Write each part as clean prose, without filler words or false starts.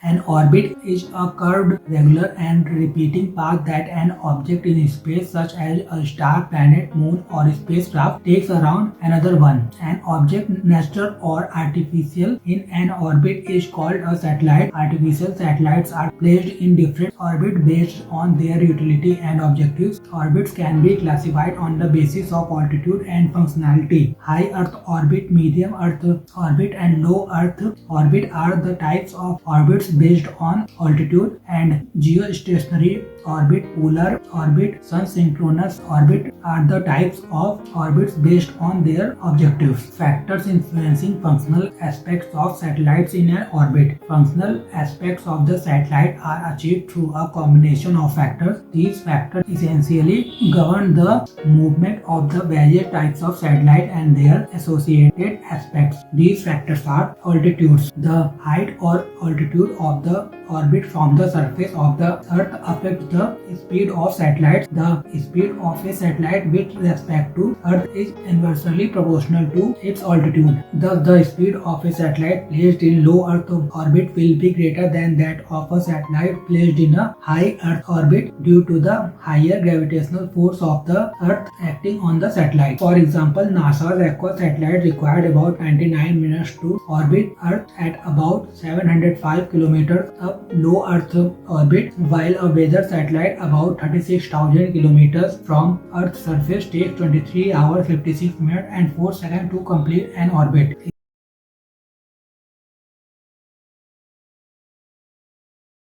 An orbit is a curved, regular and repeating path that an object in space such as a star, planet, moon or spacecraft takes around another one. An object, natural or artificial, in an orbit is called a satellite. Artificial satellites are placed in different orbits based on their utility and objectives. Orbits can be classified on the basis of altitude and functionality. High Earth orbit, medium Earth orbit and low Earth orbit are the types of orbits based on altitude, and geostationary orbit, polar orbit, sun synchronous orbit are the types of orbits based on their objectives. Factors influencing functional aspects of satellites in an orbit. Functional aspects of the satellite are achieved through a combination of factors. These factors essentially govern the movement of the various types of satellite and their associated aspects. These factors are altitudes. The height or altitude of the orbit from the surface of the Earth affects the speed of satellites. The speed of a satellite with respect to Earth is inversely proportional to its altitude. Thus, the speed of a satellite placed in low Earth orbit will be greater than that of a satellite placed in a high Earth orbit due to the higher gravitational force of the Earth acting on the satellite. For example, NASA's Aqua satellite required about 99 minutes to orbit Earth at about 705 kilometers up low Earth orbit, while a weather satellite about 36,000 kilometers from Earth's surface takes 23 hours 56 minutes and 4 seconds to complete an orbit.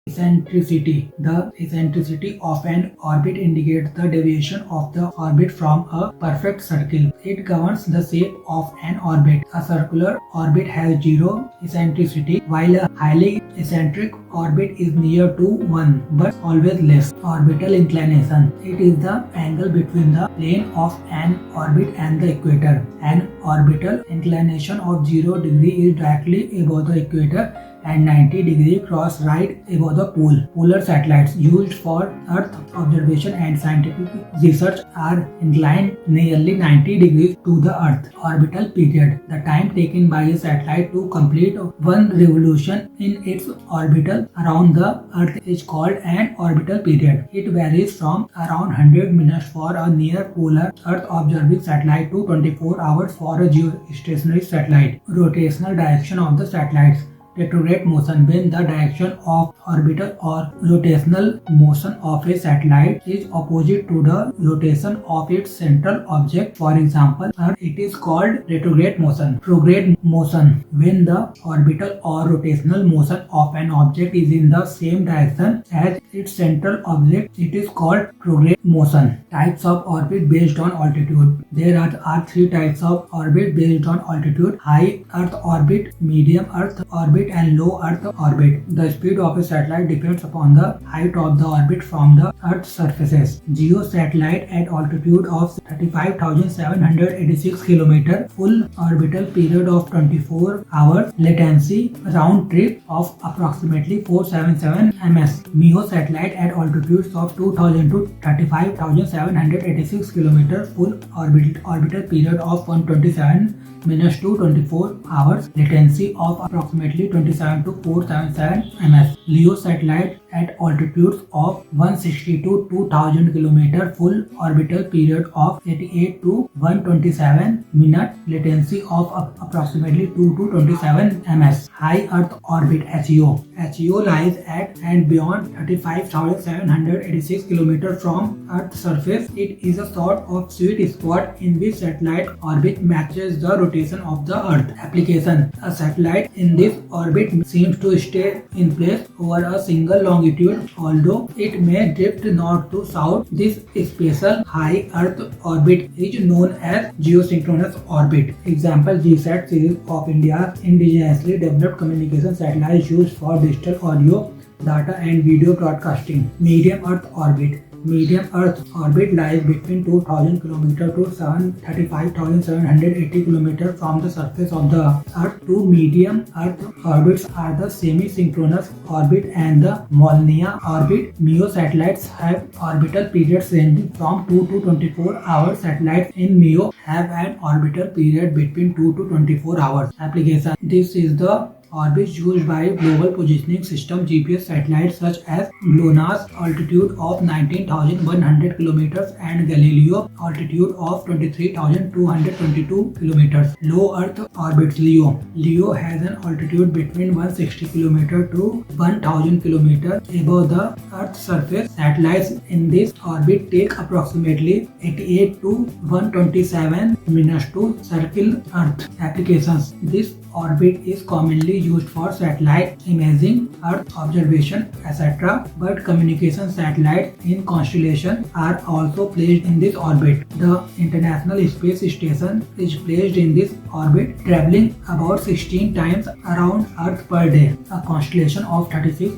Eccentricity. The eccentricity of an orbit indicates the deviation of the orbit from a perfect circle. It governs the shape of an orbit. A circular orbit has zero eccentricity, while a highly eccentric orbit is near to 1 but always less. Orbital inclination. It is the angle between the plane of an orbit and the equator. An orbital inclination of 0 degree is directly above the equator and 90 degree cross right above the pole. Polar satellites used for Earth observation and scientific research are inclined nearly 90 degrees to the Earth. Orbital period. The time taken by a satellite to complete one revolution in its orbital around the Earth is called an orbital period. It varies from around 100 minutes for a near polar Earth observing satellite to 24 hours for a geostationary satellite. Rotational direction of the satellites. Retrograde motion. When the direction of orbital or rotational motion of a satellite is opposite to the rotation of its central object, for example Earth, it is called retrograde motion. Prograde motion. When the orbital or rotational motion of an object is in the same direction as its central object, it is called prograde motion. Types of orbit based on altitude. There are three types of orbit based on altitude: high Earth orbit, medium Earth orbit and low Earth orbit. The speed of a satellite depends upon the height of the orbit from the Earth's surfaces. Geo satellite at altitude of 35,786 km, full orbital period of 24 hours, latency round trip of approximately 477 ms. MEO satellite at altitudes of 2,000 to 35,786 km, full orbital period of 127 minutes to 24 hours, latency of approximately 27 to 477 ms. LEO satellite at altitudes of 160 to 2000 km, full orbital period of 88 to 127 minutes, latency of approximately 2 to 27 ms. High Earth orbit (HEO). HEO lies at and beyond 35,786 km from Earth's surface. It is a sort of sweet spot in which satellite orbit matches the rotation of the Earth. Application. A satellite in this orbit seems to stay in place over a single longitude, although it may drift north to south. This special high Earth orbit is known as geosynchronous orbit. Example: GSAT series of India's indigenously developed communication satellites used for digital audio, data and video broadcasting. Medium Earth orbit. Medium Earth orbit lies between 2,000 km to 35,780 km from the surface of the Earth. Two medium Earth orbits are the semi-synchronous orbit and the Molniya orbit. MEO satellites have orbital periods ranging from 2 to 24 hours. Satellites in MEO have an orbital period between 2 to 24 hours. Application. This is the Orbits used by Global Positioning System (GPS) satellites such as GLONASS, altitude of 19,100 km, and Galileo, altitude of 23,222 km. Low Earth orbits (LEO). LEO has an altitude between 160 km to 1,000 km above the Earth's surface. Satellites in this orbit take approximately 88 to 127 minutes to circle Earth. Applications. This orbit is commonly used for satellite imaging, Earth observation, etc. But communication satellites in constellation are also placed in this orbit. The International Space Station is placed in this orbit, traveling about 16 times around Earth per day. A constellation of 36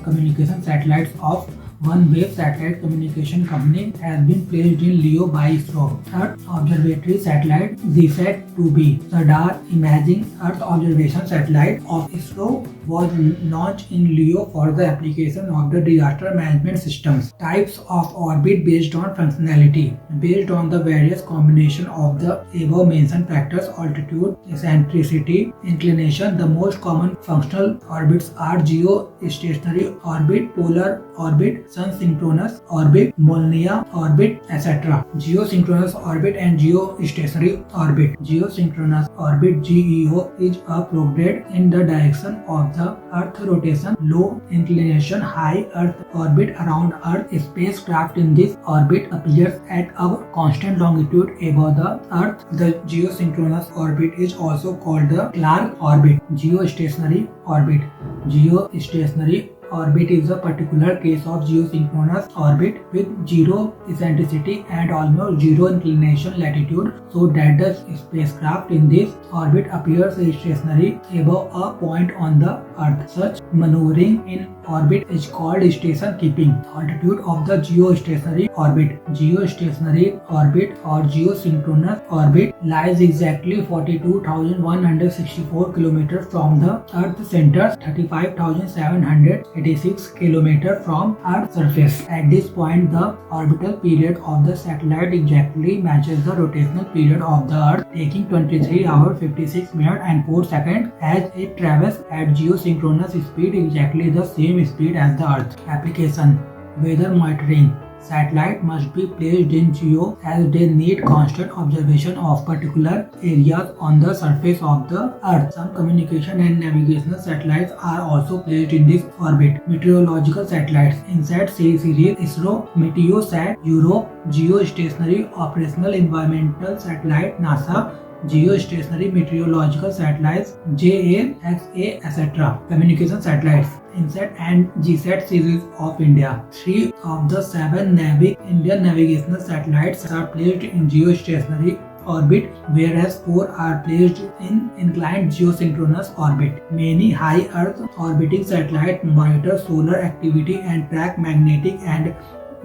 communication satellites of OneWeb Satellite Communication Company has been placed in LEO by ISRO. Earth Observatory Satellite ZSat-2B, the Radar Imaging Earth Observation Satellite of ISRO, was launched in LEO for the application of the disaster management systems. Types of orbit based on functionality. Based on the various combination of the above mentioned factors, altitude, eccentricity, inclination, the most common functional orbits are geostationary orbit, polar orbit, sun-synchronous orbit, Molniya orbit, etc. Geosynchronous orbit and geostationary orbit. Geosynchronous orbit (GEO) is a prograde in the direction of the Earth rotation. Low inclination, high Earth orbit around Earth. Spacecraft in this orbit appears at a constant longitude above the Earth. The geosynchronous orbit is also called the Clarke orbit. Geostationary orbit. Geostationary orbit is a particular case of geosynchronous orbit with zero eccentricity and almost zero inclination latitude, so that the spacecraft in this orbit appears stationary above a point on the Earth. Such maneuvering in orbit is called station keeping. Altitude of the geostationary orbit. Geostationary orbit or geosynchronous orbit lies exactly 42,164 km from the Earth center, 35,786 km from Earth's surface. At this point, the orbital period of the satellite exactly matches the rotational period of the Earth, taking 23 hours 56 minutes and 4 seconds as it travels at geosynchronous speed, exactly the same speed as the Earth. Application. Weather monitoring. Satellite must be placed in GEO as they need constant observation of particular areas on the surface of the Earth. Some communication and navigational satellites are also placed in this orbit. Meteorological satellites. INSAT series ISRO, Meteosat, Europe, Geostationary Operational Environmental Satellite, NASA, Geostationary Meteorological Satellites, JAXA, etc. Communication satellites. INSAT and GSAT series of India. 3 of the 7 Indian navigational satellites are placed in geostationary orbit, whereas 4 are placed in inclined geosynchronous orbit. Many high Earth orbiting satellites monitor solar activity and track magnetic and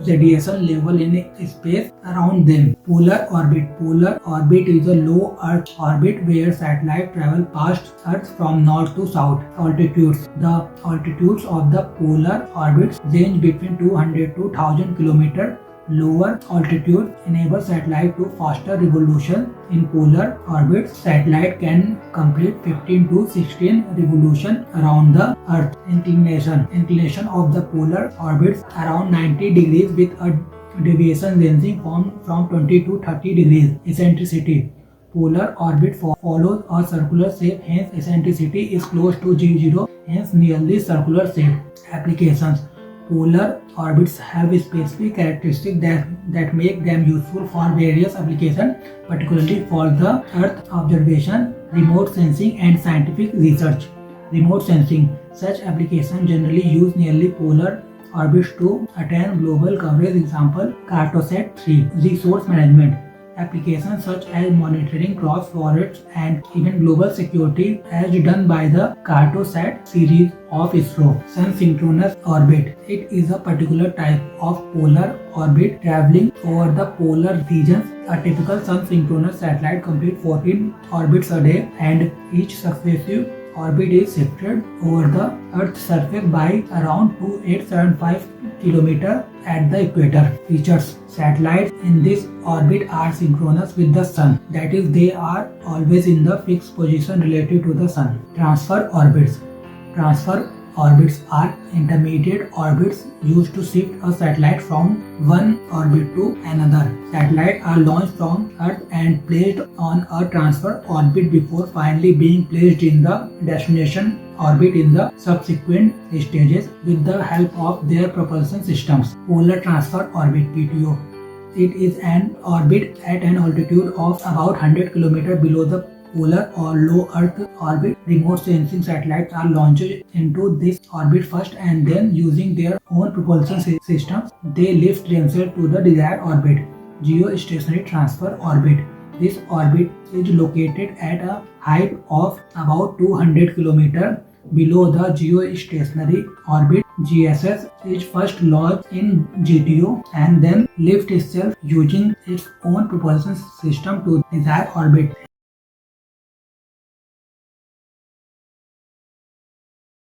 radiation level in space around them. Polar orbit. Polar orbit is a low Earth orbit where satellites travel past Earth from north to south. Altitudes. The altitudes of the polar orbits range between 200 to 1000 km. Lower altitude enable satellite to faster revolution. In polar orbits, satellite can complete 15 to 16 revolution around the Earth. Inclination. Inclination of the polar orbits around 90 degrees with a deviation ranging from 20 to 30 degrees. Eccentricity. Polar orbit follows a circular shape, hence eccentricity is close to G0, hence nearly circular shape. Applications. Polar orbits have specific characteristics that make them useful for various applications, particularly for the Earth observation, remote sensing, and scientific research. Remote sensing. Such applications generally use nearly polar orbits to attain global coverage. Example, Cartosat-3. Resource management. Applications such as monitoring crops, forests, and even global security as done by the Cartosat series of ISRO. Sun-synchronous orbit. It is a particular type of polar orbit traveling over the polar regions. A typical sun-synchronous satellite completes 14 orbits a day, and each successive orbit is shifted over the Earth's surface by around 2875 km at the equator. Features: satellites in this orbit are synchronous with the Sun, that is, they are always in the fixed position relative to the Sun. Transfer orbits. Transfer orbits are intermediate orbits used to shift a satellite from one orbit to another. Satellites are launched from Earth and placed on a transfer orbit before finally being placed in the destination orbit in the subsequent stages with the help of their propulsion systems. Polar Transfer Orbit (PTO). It is an orbit at an altitude of about 100 km below the polar or low Earth orbit. Remote sensing satellites are launched into this orbit first, and then using their own propulsion systems, they lift themselves to the desired orbit. Geostationary Transfer Orbit. This orbit is located at a height of about 200 km below the geostationary orbit. GSS is first launched in GTO and then lifts itself using its own propulsion system to desired orbit.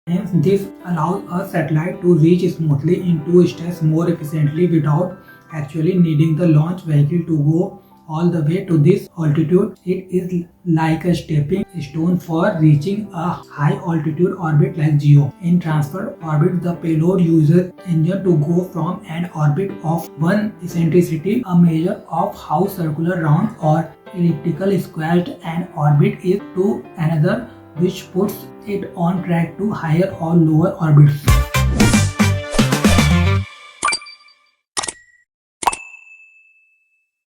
Hence, this allows a satellite to reach smoothly into states more efficiently without actually needing the launch vehicle to go all the way to this altitude. It is like a stepping stone for reaching a high altitude orbit like GEO. In transfer orbit, the payload uses engine to go from an orbit of one eccentricity, a measure of how circular, round or elliptical squared an orbit is, to another, which puts it on track to higher or lower orbits.